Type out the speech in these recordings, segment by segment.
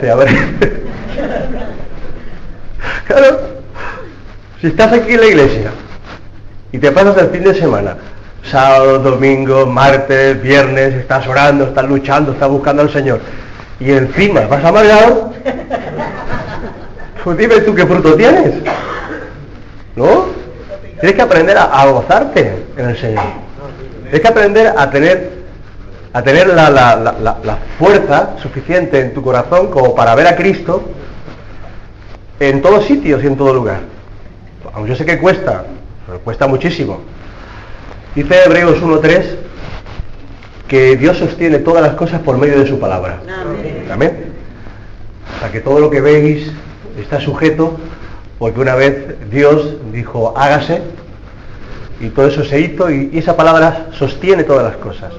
parece? A ver. Claro, si estás aquí en la iglesia y te pasas el fin de semana, sábado, domingo, martes, viernes, estás orando, estás luchando, estás buscando al Señor, y encima vas amargado, pues dime tú qué fruto tienes, ¿no? Tienes que aprender a gozarte en el Señor. Tienes que aprender a tener la fuerza suficiente en tu corazón como para ver a Cristo en todos sitios y en todo lugar. Aunque yo sé que cuesta, pero cuesta muchísimo. Dice Hebreos 1:3 que Dios sostiene todas las cosas por medio de su palabra. Amén. O sea que todo lo que veis está sujeto porque una vez Dios dijo hágase y todo eso se hizo y esa palabra sostiene todas las cosas.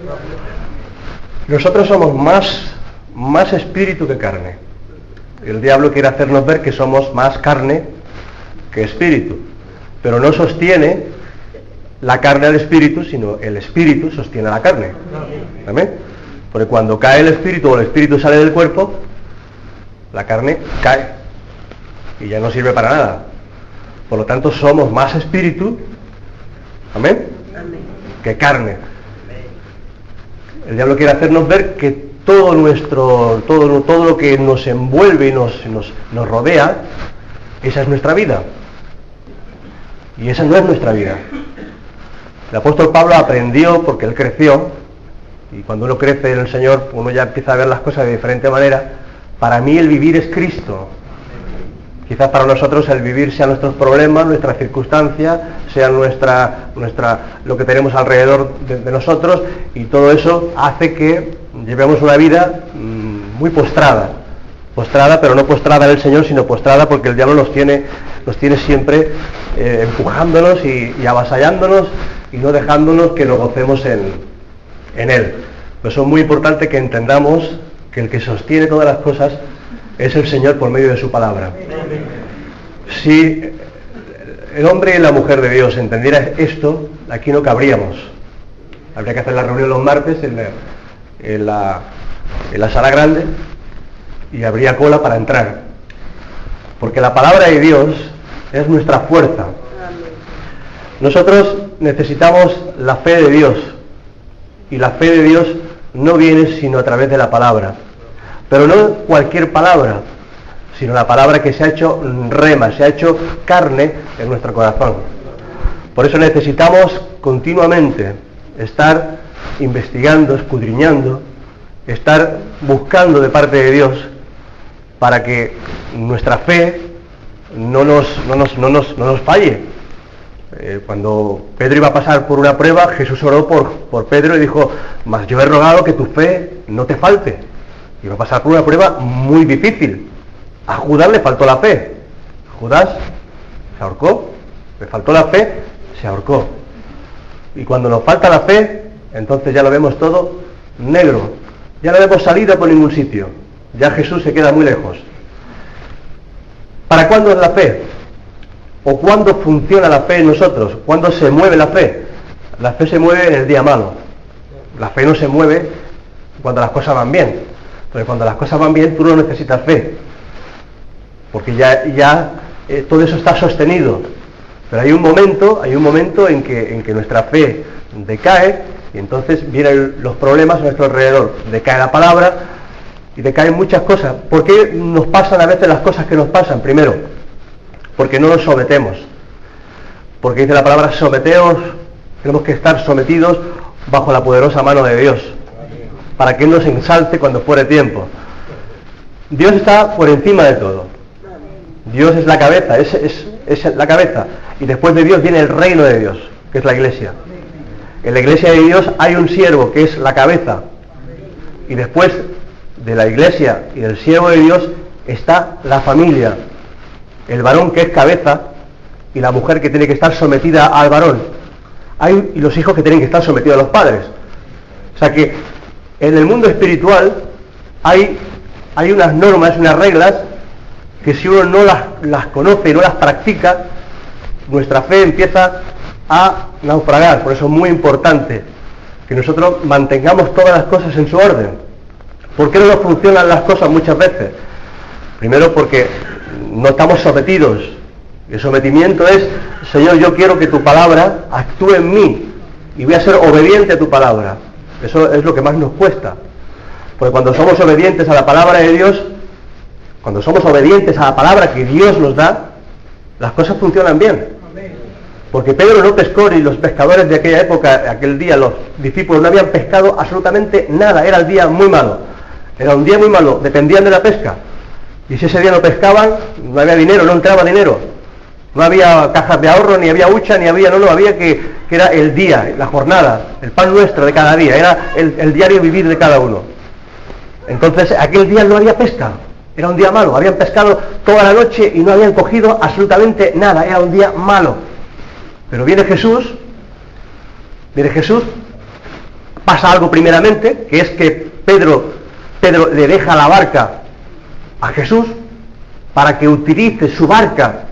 Nosotros somos más espíritu que carne. El diablo quiere hacernos ver que somos más carne que espíritu, pero no sostiene la carne al espíritu, sino el espíritu sostiene a la carne. ¿Amén? Porque cuando cae el espíritu o el espíritu sale del cuerpo, la carne cae y ya no sirve para nada. Por lo tanto, somos más espíritu, ¿amén?, que carne. El diablo quiere hacernos ver que todo lo que nos envuelve y nos rodea, esa es nuestra vida. Y esa no es nuestra vida. El apóstol Pablo aprendió porque él creció, y cuando uno crece en el Señor, uno ya empieza a ver las cosas de diferente manera. Para mí el vivir es Cristo. Quizás para nosotros el vivir sean nuestros problemas, nuestras circunstancias, sea lo que tenemos alrededor de nosotros, y todo eso hace que llevemos una vida muy postrada, pero no postrada en el Señor, sino postrada porque el diablo nos tiene siempre empujándonos y avasallándonos y no dejándonos que nos gocemos en Él. Por eso es muy importante que entendamos que el que sostiene todas las cosas es el Señor por medio de su palabra. Si el hombre y la mujer de Dios entendieran esto, aquí no cabríamos. Habría que hacer la reunión los martes en la sala grande y habría cola para entrar. Porque la palabra de Dios es nuestra fuerza. Nosotros necesitamos la fe de Dios, y la fe de Dios no viene sino a través de la palabra. Pero no cualquier palabra, sino la palabra que se ha hecho rema, se ha hecho carne en nuestro corazón. Por eso necesitamos continuamente estar investigando, escudriñando, estar buscando de parte de Dios para que nuestra fe no nos falle. Cuando Pedro iba a pasar por una prueba, Jesús oró por Pedro y dijo: mas yo he rogado que tu fe no te falte. Iba a pasar por una prueba muy difícil. A Judas le faltó la fe. Judas se ahorcó, le faltó la fe, se ahorcó. Y cuando nos falta la fe, entonces ya lo vemos todo negro. Ya no vemos salida por ningún sitio. Ya Jesús se queda muy lejos. ¿Para cuándo es la fe? ¿O cuándo funciona la fe en nosotros? ¿Cuándo se mueve la fe? La fe se mueve en el día malo. La fe no se mueve cuando las cosas van bien. Porque cuando las cosas van bien, tú no necesitas fe. Porque ya todo eso está sostenido. Pero hay un momento en que nuestra fe decae, y entonces vienen los problemas a nuestro alrededor. Decae la palabra y decaen muchas cosas. ¿Por qué nos pasan a veces las cosas que nos pasan? Primero, porque no nos sometemos. Porque dice la palabra: someteos, tenemos que estar sometidos bajo la poderosa mano de Dios, para que Él nos ensalte cuando fuere tiempo. Dios está por encima de todo. Dios es la cabeza, es la cabeza. Y después de Dios viene el reino de Dios, que es la iglesia. En la iglesia de Dios hay un siervo que es la cabeza. Y después de la iglesia y del siervo de Dios está la familia. El varón que es cabeza y la mujer que tiene que estar sometida al varón. Y los hijos que tienen que estar sometidos a los padres. O sea que en el mundo espiritual hay unas normas, unas reglas que si uno no las conoce y no las practica, nuestra fe empieza a naufragar. Por eso es muy importante que nosotros mantengamos todas las cosas en su orden. ¿Por qué no nos funcionan las cosas muchas veces? Primero porque no estamos sometidos. El sometimiento es, Señor, yo quiero que tu palabra actúe en mí y voy a ser obediente a tu palabra. Eso es lo que más nos cuesta. Porque cuando somos obedientes a la palabra de Dios, cuando somos obedientes a la palabra que Dios nos da, las cosas funcionan bien. Porque Pedro no pescó y los pescadores de aquella época, aquel día, los discípulos no habían pescado absolutamente nada. Era el día muy malo. Era un día muy malo. Dependían de la pesca. Y si ese día no pescaban, no había dinero, no entraba dinero. No había cajas de ahorro, ni había hucha, ni había... No, había que era el día, la jornada, el pan nuestro de cada día. Era el diario vivir de cada uno. Entonces, aquel día no había pesca. Era un día malo. Habían pescado toda la noche y no habían cogido absolutamente nada. Era un día malo. Pero viene Jesús, pasa algo primeramente, que es que Pedro le deja la barca a Jesús para que utilice su barca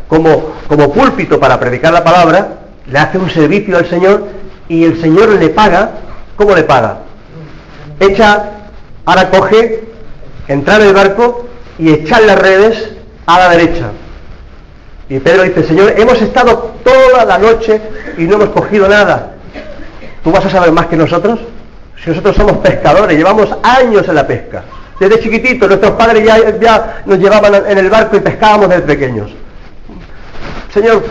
como púlpito para predicar la palabra, le hace un servicio al Señor y el Señor le paga. ¿Cómo le paga? Ahora coge, entrar en el barco y echar las redes a la derecha. Y Pedro dice, Señor, hemos estado toda la noche y no hemos cogido nada. ¿Tú vas a saber más que nosotros? Si nosotros somos pescadores, llevamos años en la pesca. Desde chiquititos, nuestros padres ya nos llevaban en el barco y pescábamos desde pequeños. Señor,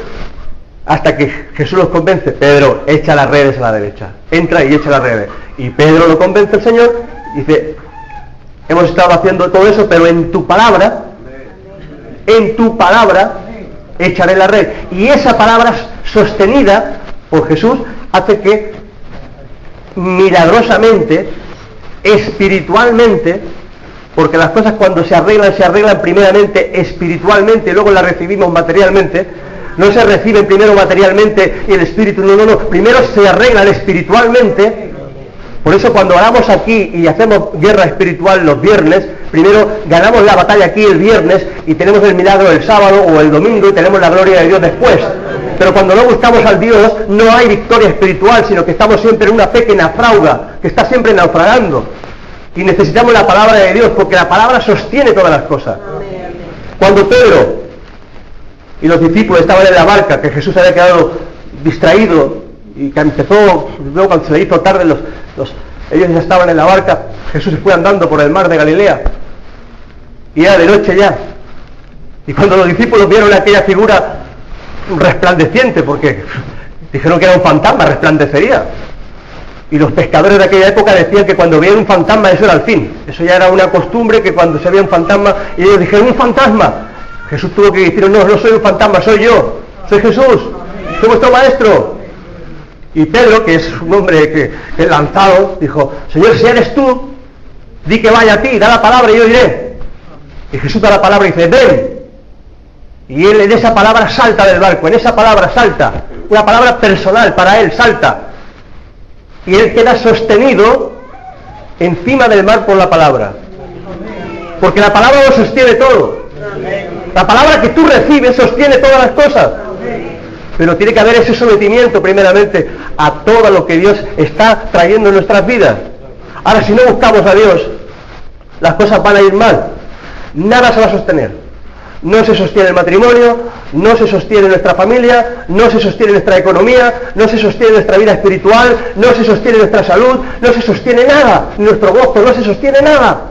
hasta que Jesús los convence, Pedro, echa las redes a la derecha. Entra y echa las redes. Y Pedro lo convence el Señor y dice, hemos estado haciendo todo eso, pero en tu palabra, echaré la red. Y esa palabra sostenida por Jesús hace que milagrosamente, espiritualmente, porque las cosas cuando se arreglan primeramente espiritualmente y luego las recibimos materialmente. No se reciben primero materialmente y el espíritu, no, primero se arreglan espiritualmente. Por eso cuando oramos aquí y hacemos guerra espiritual los viernes, primero ganamos la batalla aquí el viernes y tenemos el milagro el sábado o el domingo y tenemos la gloria de Dios después. Pero cuando no buscamos al Dios, no hay victoria espiritual, sino que estamos siempre en una fe que naufraga, que está siempre naufragando. Y necesitamos la palabra de Dios, porque la palabra sostiene todas las cosas. Cuando Pedro y los discípulos estaban en la barca, que Jesús había quedado distraído, y que empezó, luego cuando se le hizo tarde, ellos ya estaban en la barca, Jesús se fue andando por el mar de Galilea, y era de noche ya. Y cuando los discípulos vieron aquella figura resplandeciente, porque dijeron que era un fantasma, resplandecería. Y los pescadores de aquella época decían que cuando veían un fantasma eso era el fin. Eso ya era una costumbre, que cuando se veía un fantasma, y ellos dijeron, ¿un fantasma? Jesús tuvo que decir, no soy un fantasma, soy yo, soy Jesús, soy vuestro maestro. Y Pedro, que es un hombre que es lanzado, dijo, Señor, si eres tú, di que vaya a ti, da la palabra y yo iré. Y Jesús da la palabra y dice, ven. Y él en esa palabra salta del barco, en esa palabra salta, una palabra personal para él, salta. Y él queda sostenido encima del mar por la palabra. Porque la palabra lo sostiene todo. La palabra que tú recibes sostiene todas las cosas. Pero tiene que haber ese sometimiento primeramente a todo lo que Dios está trayendo en nuestras vidas. Ahora, si no buscamos a Dios, las cosas van a ir mal. Nada se va a sostener. No se sostiene el matrimonio, no se sostiene nuestra familia, no se sostiene nuestra economía, no se sostiene nuestra vida espiritual, no se sostiene nuestra salud, no se sostiene nada, nuestro gozo, no se sostiene nada.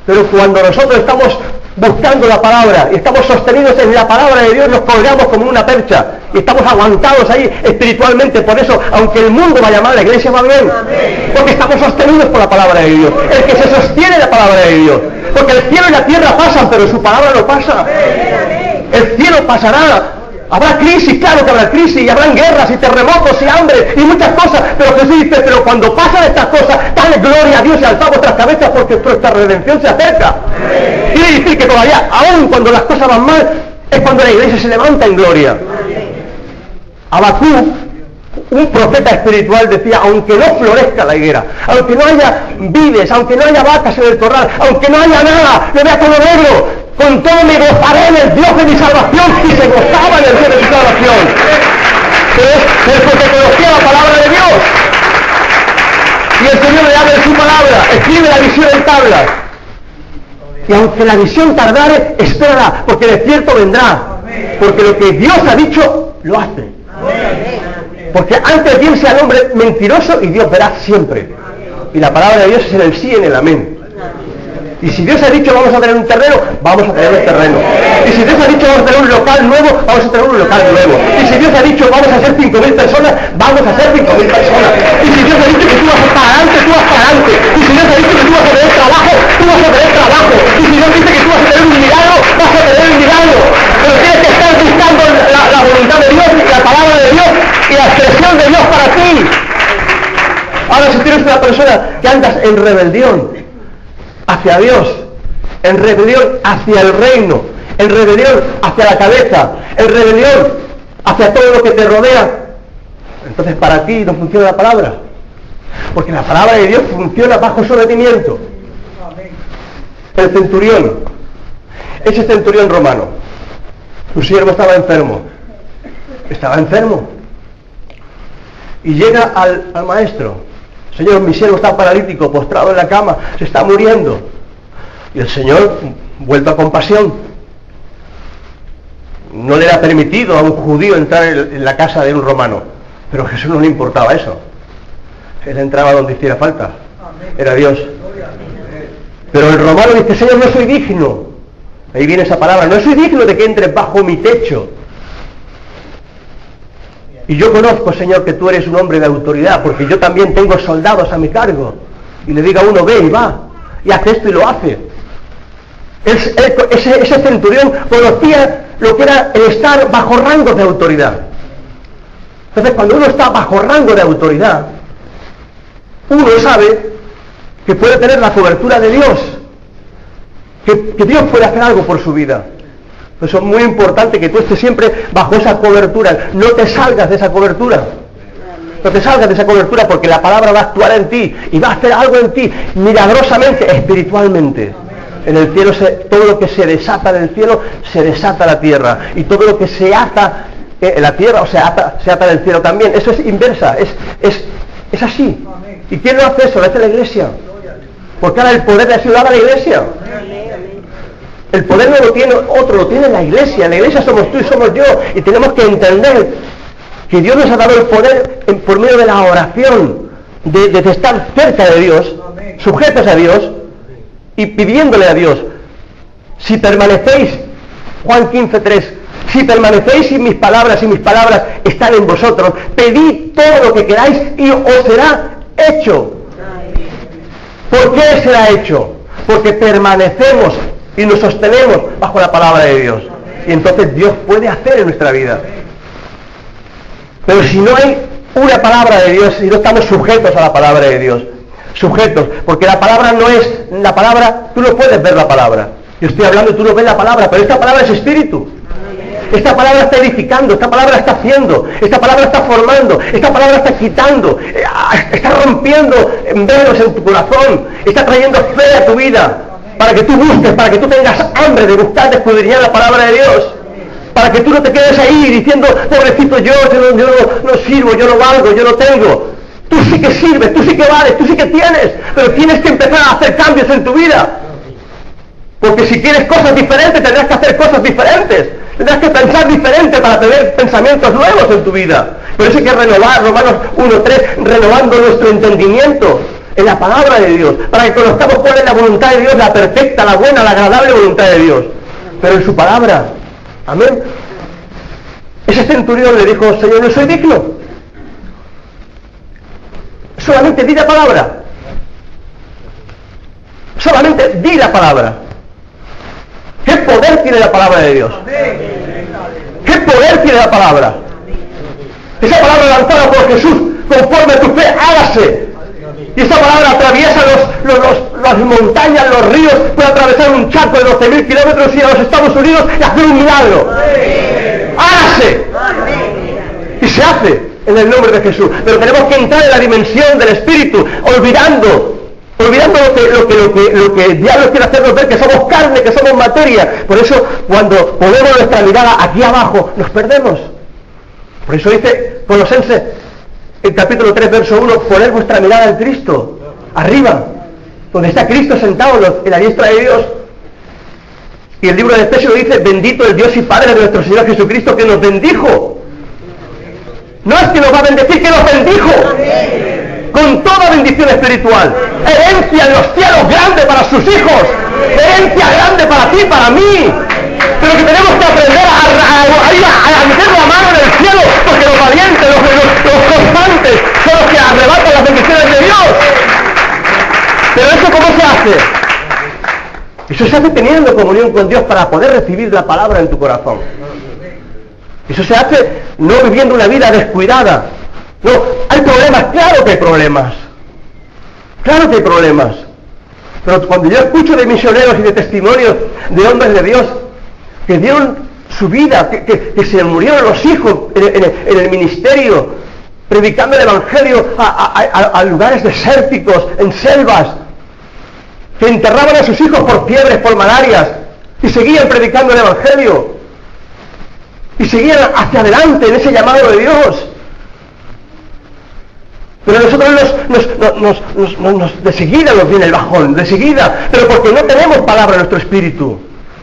Pero cuando nosotros estamos buscando la palabra y estamos sostenidos en la palabra de Dios, nos colgamos como una percha y estamos aguantados ahí espiritualmente. Por eso, aunque el mundo vaya mal, la iglesia va bien, porque estamos sostenidos por la palabra de Dios. El que se sostiene la palabra de Dios, porque el cielo y la tierra pasan, pero su palabra no pasa. El cielo pasará. Habrá crisis, claro que habrá crisis, y habrán guerras y terremotos y hambre y muchas cosas, pero Jesús dice, pero cuando pasan estas cosas, dale gloria a Dios y alzad vuestras cabezas porque nuestra redención se acerca. Quiere decir que todavía, aún cuando las cosas van mal, es cuando la iglesia se levanta en gloria. Habacuc, un profeta espiritual, decía, aunque no florezca la higuera, aunque no haya vides, aunque no haya vacas en el corral, aunque no haya nada, le vea todo negro, con todo me gozaré en el Dios de mi salvación, y se gozaba en el Dios de mi salvación. Es porque conocía la palabra de Dios. Y el Señor le habla de su palabra, escribe la visión en tablas. Y aunque la visión tardare, espérala, porque de cierto vendrá. Porque lo que Dios ha dicho, lo hace. Porque antes bien sea el hombre mentiroso y Dios verá siempre. Y la palabra de Dios es en el sí y en el amén. Y si Dios ha dicho vamos a tener un terreno, vamos a tener un terreno. Y si Dios ha dicho vamos a tener un local nuevo, vamos a tener un local nuevo. Y si Dios ha dicho vamos a ser 5.000 personas, vamos a ser 5.000 personas. Y si Dios ha dicho que tú vas para adelante, tú vas para adelante. Y si Dios ha dicho que tú vas a tener trabajo, tú vas a tener trabajo. Y si Dios dice que tú vas a tener un milagro, vas a tener un milagro. Pero tienes que estar buscando la voluntad de Dios y la palabra de Dios y la expresión de Dios para ti. Ahora si tienes una persona que andas en rebelión hacia Dios, en rebelión hacia el reino, en rebelión hacia la cabeza, en rebelión hacia todo lo que te rodea, entonces para ti no funciona la palabra, porque la palabra de Dios funciona bajo sometimiento. El centurión, ese centurión romano, su siervo estaba enfermo, y llega al maestro: Señor, mi siervo está paralítico, postrado en la cama, se está muriendo. Y el Señor, vuelto a compasión, no le era permitido a un judío entrar en la casa de un romano, pero a Jesús no le importaba eso. Él entraba donde hiciera falta, era Dios. Pero el romano dice: Señor, no soy digno. Ahí viene esa palabra: no soy digno de que entres bajo mi techo. Y yo conozco, Señor, que tú eres un hombre de autoridad, porque yo también tengo soldados a mi cargo. Y le diga a uno: ve y va, y hace esto y lo hace. Ese centurión conocía lo que era el estar bajo rango de autoridad. Entonces, cuando uno está bajo rango de autoridad, uno sabe que puede tener la cobertura de Dios, que Dios puede hacer algo por su vida. Eso es muy importante, que tú estés siempre bajo esa cobertura, no te salgas de esa cobertura. No te salgas de esa cobertura, porque la palabra va a actuar en ti y va a hacer algo en ti, milagrosamente, espiritualmente. En el cielo, todo lo que se desata en el cielo, se desata en la tierra. Y todo lo que se ata en la tierra, o se ata en el cielo también. Eso es inversa, es así. ¿Y quién lo hace eso? Lo hace la iglesia. Porque ahora el poder le ha sido dado a la iglesia. El poder no lo tiene otro, lo tiene la iglesia. La iglesia somos tú y somos yo. Y tenemos que entender que Dios nos ha dado el poder por medio de la oración, de estar cerca de Dios, sujetos a Dios y pidiéndole a Dios: si permanecéis, Juan 15:3, si permanecéis en mis palabras y mis palabras están en vosotros, pedid todo lo que queráis y os será hecho. ¿Por qué será hecho? Porque permanecemos y nos sostenemos bajo la palabra de Dios. Y entonces Dios puede hacer en nuestra vida. Pero si no hay una palabra de Dios, si no estamos sujetos a la palabra de Dios, sujetos, porque la palabra no es la palabra, tú no puedes ver la palabra. Yo estoy hablando y tú no ves la palabra, pero esta palabra es espíritu. Esta palabra está edificando, esta palabra está haciendo, esta palabra está formando, esta palabra está quitando, está rompiendo velos en tu corazón, está trayendo fe a tu vida, para que tú busques, para que tú tengas hambre de buscar, de escudriñar la palabra de Dios, para que tú no te quedes ahí diciendo: pobrecito yo no sirvo, yo no valgo, yo no tengo. Tú sí que sirves, tú sí que vales, tú sí que tienes, pero tienes que empezar a hacer cambios en tu vida. Porque si quieres cosas diferentes, tendrás que hacer cosas diferentes. Tendrás que pensar diferente para tener pensamientos nuevos en tu vida. Por eso hay que renovar, Romanos 1:3, renovando nuestro entendimiento en la palabra de Dios, para que conozcamos cuál es la voluntad de Dios, la perfecta, la buena, la agradable voluntad de Dios. Pero en su palabra. Amén. Ese centurión le dijo: Señor, no soy digno. Solamente di la palabra. Solamente di la palabra. ¿Qué poder tiene la palabra de Dios? ¿Qué poder tiene la palabra? Esa palabra lanzada por Jesús: conforme a tu fe, hágase. Y esa palabra atraviesa las montañas, los ríos, puede atravesar un charco de 12.000 kilómetros y ir a los Estados Unidos y hacer un milagro. ¡Hágase! Y se hace en el nombre de Jesús. Pero tenemos que entrar en la dimensión del Espíritu, olvidando lo que el diablo quiere hacernos ver, que somos carne, que somos materia. Por eso, cuando ponemos nuestra mirada aquí abajo, nos perdemos. Por eso dice Colosenses, el capítulo 3, verso 1, poner vuestra mirada en Cristo, arriba, donde está Cristo sentado en la diestra de Dios. Y el libro de Efesios dice, bendito el Dios y Padre de nuestro Señor Jesucristo, que nos bendijo. No es que nos va a bendecir, que nos bendijo. Con toda bendición espiritual. Herencia en los cielos grande para sus hijos. Herencia grande para ti, para mí. Pero que tenemos que aprender a meter la mano en el cielo, porque los valientes, los constantes, son los que arrebatan las bendiciones de Dios. Pero eso ¿cómo se hace? Eso se hace teniendo comunión con Dios para poder recibir la palabra en tu corazón. Eso se hace no viviendo una vida descuidada. No, hay problemas, claro que hay problemas. Claro que hay problemas. Pero cuando yo escucho de misioneros y de testimonios de hombres de Dios que dieron su vida, que se murieron los hijos en el ministerio, predicando el Evangelio a lugares desérticos, en selvas, que enterraban a sus hijos por fiebres, por malarias, y seguían predicando el Evangelio, y seguían hacia adelante en ese llamado de Dios. Pero a nosotros de seguida nos viene el bajón, de seguida, pero porque no tenemos palabra en nuestro espíritu.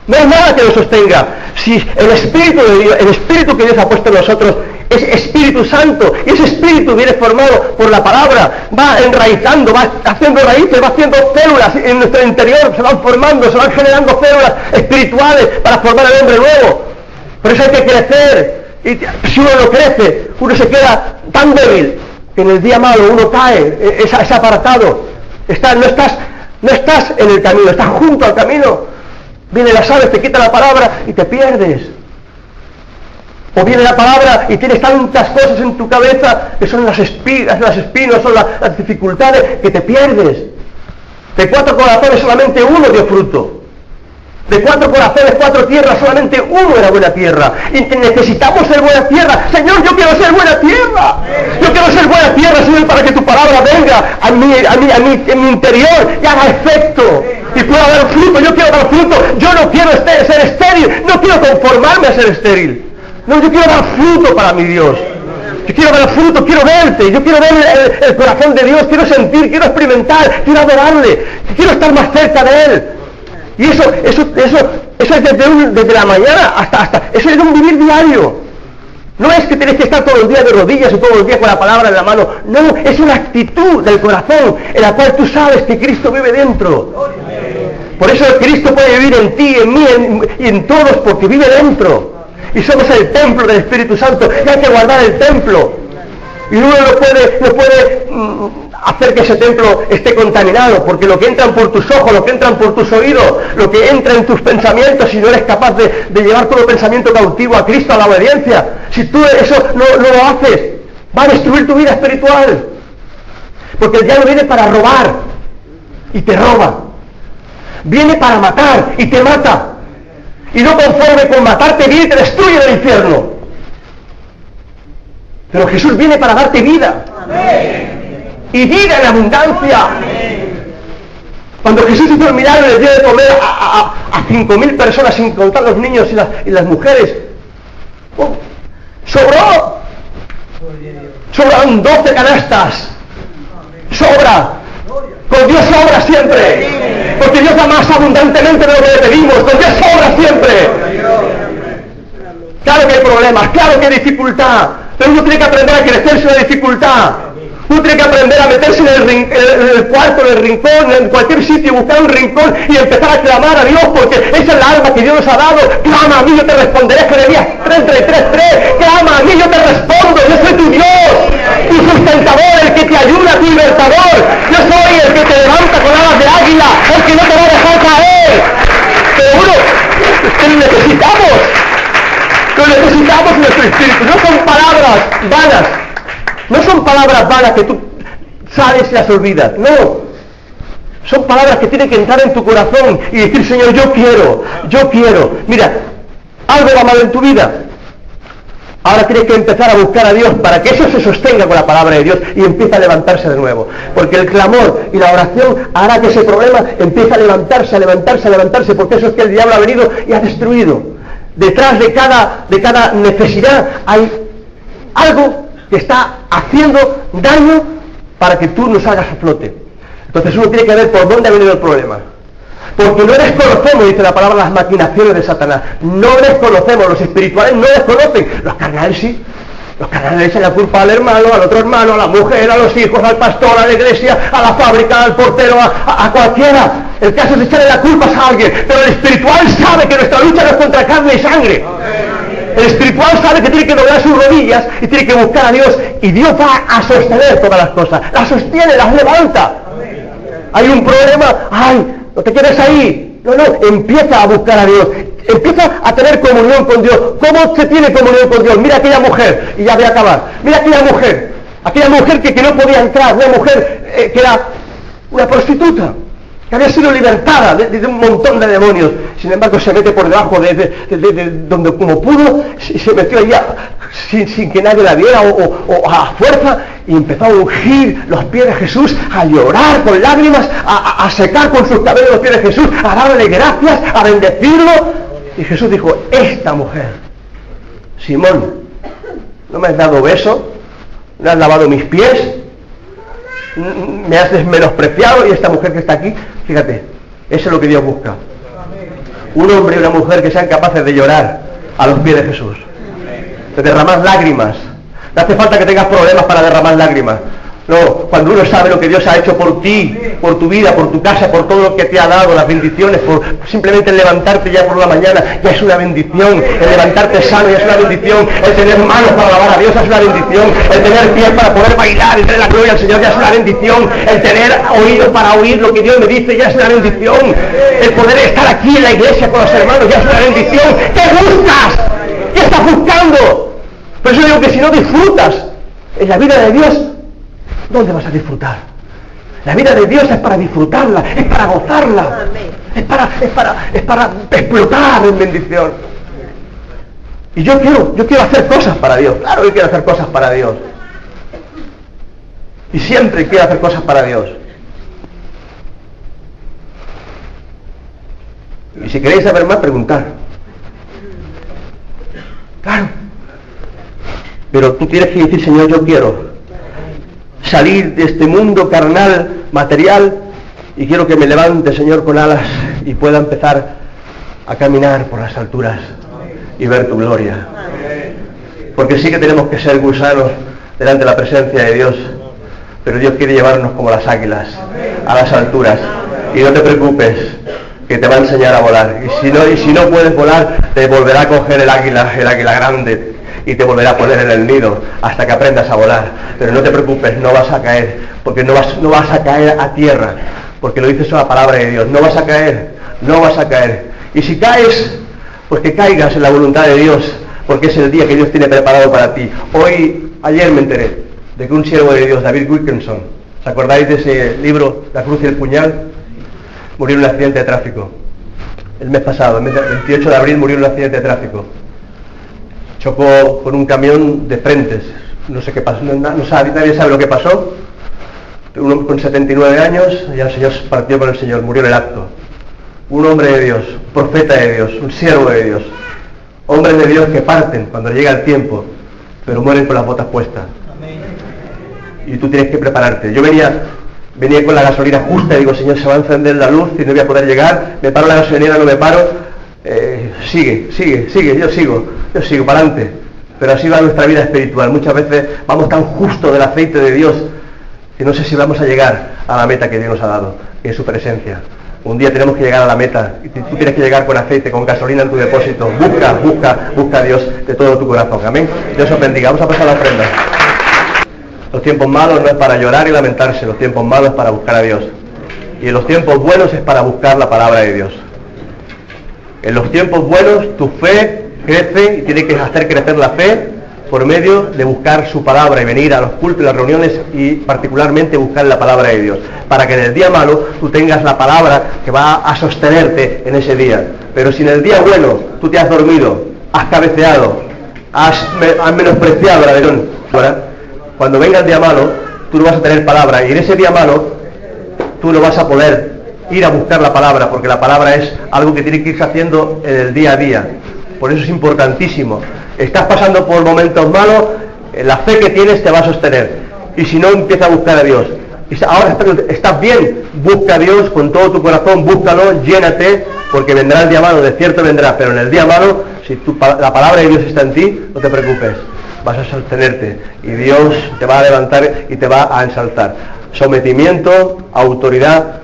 No hay nada que nos sostenga. Si el Espíritu de Dios, el Espíritu que Dios ha puesto en nosotros es Espíritu Santo, y ese Espíritu viene formado por la palabra, va enraizando, va haciendo raíces, va haciendo células en nuestro interior, se van formando, se van generando células espirituales para formar al hombre nuevo. Por eso hay que crecer, y si uno no crece, uno se queda tan débil, que en el día malo uno cae, es apartado, no estás en el camino, estás junto al camino. Viene las aves, te quita la palabra y te pierdes. O viene la palabra y tienes tantas cosas en tu cabeza que son las espinas, son las dificultades, que te pierdes. De 4 corazones solamente uno dio fruto. De 4 corazones, 4 tierras, solamente uno era buena tierra. Y necesitamos ser buena tierra. Señor, yo quiero ser buena tierra. Yo quiero ser buena tierra, Señor, para que tu palabra venga en mi interior y haga efecto. Y pueda dar fruto. Yo quiero dar fruto. Yo no quiero ser estéril. No quiero conformarme a ser estéril. No, yo quiero dar fruto para mi Dios. Yo quiero dar fruto, quiero verte. Yo quiero ver el corazón de Dios. Quiero sentir, quiero experimentar, quiero adorarle. Quiero estar más cerca de Él. Y eso es desde la mañana hasta eso es un vivir diario. No es que tienes que estar todos los días de rodillas o todos los días con la palabra en la mano. No, es una actitud del corazón en la cual tú sabes que Cristo vive dentro. Por eso Cristo puede vivir en ti, en mí y en todos, porque vive dentro. Y somos el templo del Espíritu Santo y hay que guardar el templo. Y uno no puede hacer que ese templo esté contaminado, porque lo que entran por tus ojos, lo que entran por tus oídos, lo que entra en tus pensamientos, si no eres capaz de llevar todo pensamiento cautivo a Cristo, a la obediencia, si tú eso no lo haces, va a destruir tu vida espiritual. Porque el diablo viene para robar y te roba. Viene para matar y te mata. Y no conforme con matarte, viene y te destruye del infierno. Pero Jesús viene para darte vida. Amén. Y vida en abundancia. Amén. Cuando Jesús hizo el milagro y les dio de comer a 5.000 personas, sin contar los niños y las mujeres, sobraron 12 canastas. Sobra. Con Dios sobra siempre. Porque Dios da más abundantemente de lo que le pedimos. Con Dios sobra siempre. Claro que hay problemas, claro que hay dificultad. Pero uno tiene que aprender a crecer sin la dificultad. Uno tiene que aprender a meterse en el cuarto, en el rincón, en cualquier sitio, buscar un rincón y empezar a clamar a Dios, porque esa es la arma que Dios nos ha dado. Clama a mí, yo te responderé. Jeremías 33:3. Clama a mí, yo te respondo. Yo soy tu Dios, tu sustentador, el que te ayuda, tu libertador. Yo soy el que te levanta con alas de águila, el que no te va a dejar caer. Pero uno, lo necesitamos en nuestro espíritu. No son palabras vanas. No son palabras vanas que tú sales y las olvidas. No. Son palabras que tienen que entrar en tu corazón y decir, Señor, yo quiero. Mira, algo va mal en tu vida. Ahora tienes que empezar a buscar a Dios para que eso se sostenga con la palabra de Dios y empiece a levantarse de nuevo. Porque el clamor y la oración hará que ese problema empiece a levantarse, porque eso es que el diablo ha venido y ha destruido. Detrás de cada necesidad hay algo que está haciendo daño para que tú no salgas a flote. Entonces uno tiene que ver por dónde ha venido el problema. Porque no desconocemos, dice la palabra, las maquinaciones de Satanás. No desconocemos, los espirituales no desconocen. Los carnales sí. Los carnales le echan la culpa al hermano, al otro hermano, a la mujer, a los hijos, al pastor, a la iglesia, a la fábrica, al portero, a cualquiera. El caso es echarle la culpa a alguien. Pero el espiritual sabe que nuestra lucha no es contra carne y sangre. El espiritual sabe que tiene que doblar sus rodillas y tiene que buscar a Dios. Y Dios va a sostener todas las cosas. Las sostiene, las levanta. Hay un problema, ¡ay! No te quedes ahí. No, empieza a buscar a Dios. Empieza a tener comunión con Dios. ¿Cómo se tiene comunión con Dios? Mira aquella mujer, y ya voy a acabar. Mira aquella mujer que no podía entrar, una mujer que era una prostituta, que había sido libertada de un montón de demonios. Sin embargo, se mete por debajo de donde como pudo, se metió allá sin que nadie la viera o a fuerza, y empezó a ungir los pies de Jesús, a llorar con lágrimas, a secar con sus cabellos los pies de Jesús, a darle gracias, a bendecirlo. Y Jesús dijo, esta mujer, Simón, ¿no me has dado beso? ¿No has lavado mis pies? ¿Me has menospreciado? Y esta mujer que está aquí, fíjate, eso es lo que Dios busca. Un hombre y una mujer que sean capaces de llorar a los pies de Jesús, de derramar lágrimas. No hace falta que tengas problemas para derramar lágrimas. No, cuando uno sabe lo que Dios ha hecho por ti, por tu vida, por tu casa, por todo lo que te ha dado, las bendiciones, por simplemente el levantarte ya por la mañana, ya es una bendición. El levantarte sano ya es una bendición. El tener manos para alabar a Dios es una bendición. El tener pies para poder bailar y tener la gloria al Señor ya es una bendición. El tener oídos para oír lo que Dios me dice ya es una bendición. El poder estar aquí en la iglesia con los hermanos ya es una bendición. ¿Qué buscas? ¿Qué estás buscando? Por eso digo que si no disfrutas en la vida de Dios, ¿dónde vas a disfrutar? La vida de Dios es para disfrutarla, es para gozarla, es para explotar en bendición. Y yo quiero hacer cosas para Dios, claro que quiero hacer cosas para Dios. Y siempre quiero hacer cosas para Dios. Y si queréis saber más, preguntad. Claro. Pero tú tienes que decir, Señor, yo quiero salir de este mundo carnal, material, y quiero que me levante, Señor, con alas y pueda empezar a caminar por las alturas y ver tu gloria. Porque sí que tenemos que ser gusanos delante de la presencia de Dios, pero Dios quiere llevarnos como las águilas a las alturas. Y no te preocupes, que te va a enseñar a volar. Y si no puedes volar, te volverá a coger el águila grande, y te volverá a poner en el nido hasta que aprendas a volar. Pero no te preocupes, no vas a caer, porque no vas a caer a tierra, porque lo dice eso la palabra de Dios. No vas a caer. Y si caes, pues que caigas en la voluntad de Dios, porque es el día que Dios tiene preparado para ti. Ayer me enteré de que un siervo de Dios, David Wilkinson, ¿os acordáis de ese libro, La cruz y el puñal? Murió en un accidente de tráfico. El mes pasado, el 28 de abril, murió en un accidente de tráfico. Chocó con un camión de frentes, no sé qué pasó, nadie sabe lo que pasó. Un hombre con 79 años, ya el Señor partió con el Señor, murió en el acto. Un hombre de Dios, profeta de Dios, un siervo de Dios, hombres de Dios que parten cuando llega el tiempo, pero mueren con las botas puestas. Y tú tienes que prepararte. Yo venía con la gasolina justa y digo, Señor, se va a encender la luz y no voy a poder llegar, me paro en la gasolinera, no me paro. Sigue, yo sigo para adelante. Pero así va nuestra vida espiritual. Muchas veces vamos tan justo del aceite de Dios que no sé si vamos a llegar a la meta que Dios nos ha dado, que es su presencia. Un día tenemos que llegar a la meta y tú tienes que llegar con aceite, con gasolina en tu depósito. Busca a Dios de todo tu corazón. Amén. Dios os bendiga. Vamos a pasar la ofrenda. Los tiempos malos no es para llorar y lamentarse, los tiempos malos es para buscar a Dios. Y en los tiempos buenos es para buscar la palabra de Dios. En los tiempos buenos tu fe crece y tiene que hacer crecer la fe por medio de buscar su palabra y venir a los cultos y las reuniones y particularmente buscar la palabra de Dios, para que en el día malo tú tengas la palabra que va a sostenerte en ese día. Pero si en el día bueno tú te has dormido, has cabeceado, has menospreciado la versión, cuando venga el día malo tú no vas a tener palabra, y en ese día malo tú no vas a poder ir a buscar la palabra, porque la palabra es algo que tiene que irse haciendo en el día a día. Por eso es importantísimo. Estás pasando por momentos malos, la fe que tienes te va a sostener. Y si no, empieza a buscar a Dios. Y ahora estás bien, busca a Dios con todo tu corazón, búscalo, llénate, porque vendrá el día malo, de cierto vendrá, pero en el día malo, si la palabra de Dios está en ti, no te preocupes, vas a sostenerte y Dios te va a levantar y te va a ensalzar. Sometimiento, autoridad,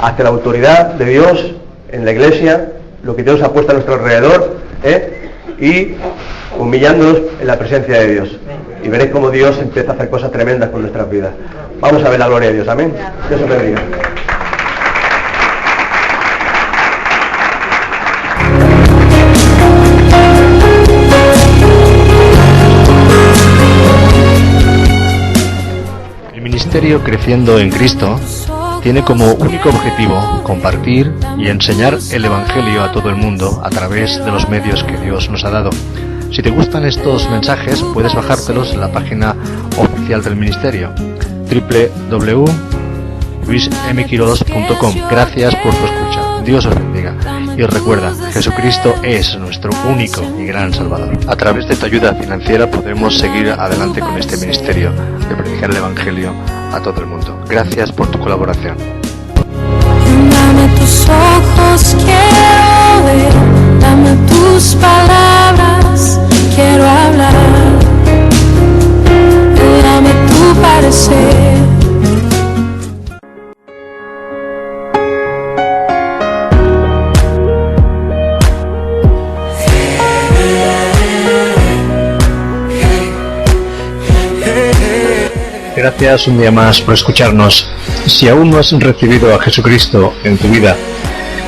hacia la autoridad de Dios en la iglesia, lo que Dios ha puesto a nuestro alrededor, y humillándonos en la presencia de Dios. Y veréis cómo Dios empieza a hacer cosas tremendas con nuestras vidas. Vamos a ver la gloria de Dios, amén. Dios os bendiga. El ministerio Creciendo en Cristo tiene como único objetivo compartir y enseñar el Evangelio a todo el mundo a través de los medios que Dios nos ha dado. Si te gustan estos mensajes, puedes bajártelos en la página oficial del ministerio, www.luismquiroz.com. Gracias por tu escucha. Dios os bendiga. Y recuerda, Jesucristo es nuestro único y gran Salvador. A través de tu ayuda financiera podremos seguir adelante con este ministerio de predicar el Evangelio a todo el mundo. Gracias por tu colaboración. Dame tus ojos, quiero ver, dame tus palabras, quiero hablar, dame tu parecer. Gracias un día más por escucharnos. Si aún no has recibido a Jesucristo en tu vida,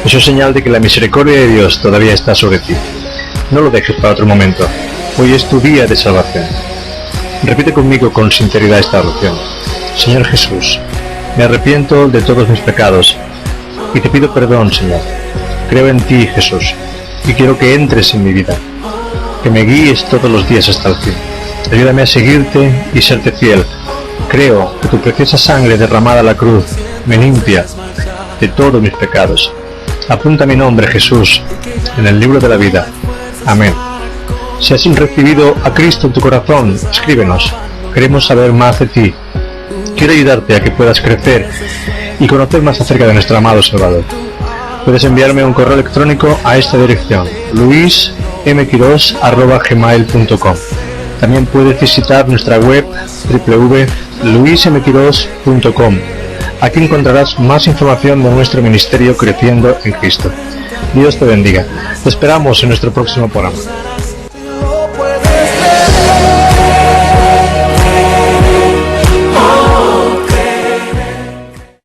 eso es señal de que la misericordia de Dios todavía está sobre ti. No lo dejes para otro momento. Hoy es tu día de salvación. Repite conmigo con sinceridad esta oración. Señor Jesús, me arrepiento de todos mis pecados y te pido perdón, Señor. Creo en ti, Jesús, y quiero que entres en mi vida, que me guíes todos los días hasta el fin. Ayúdame a seguirte y serte fiel. Creo que tu preciosa sangre derramada a la cruz me limpia de todos mis pecados. Apunta mi nombre, Jesús, en el libro de la vida. Amén. Si has recibido a Cristo en tu corazón, escríbenos. Queremos saber más de ti. Quiero ayudarte a que puedas crecer y conocer más acerca de nuestro amado Salvador. Puedes enviarme un correo electrónico a esta dirección, luismquiroz@gmail.com. También puedes visitar nuestra web www.luismquiroz.com. Aquí encontrarás más información de nuestro ministerio Creciendo en Cristo. Dios te bendiga. Te esperamos en nuestro próximo programa.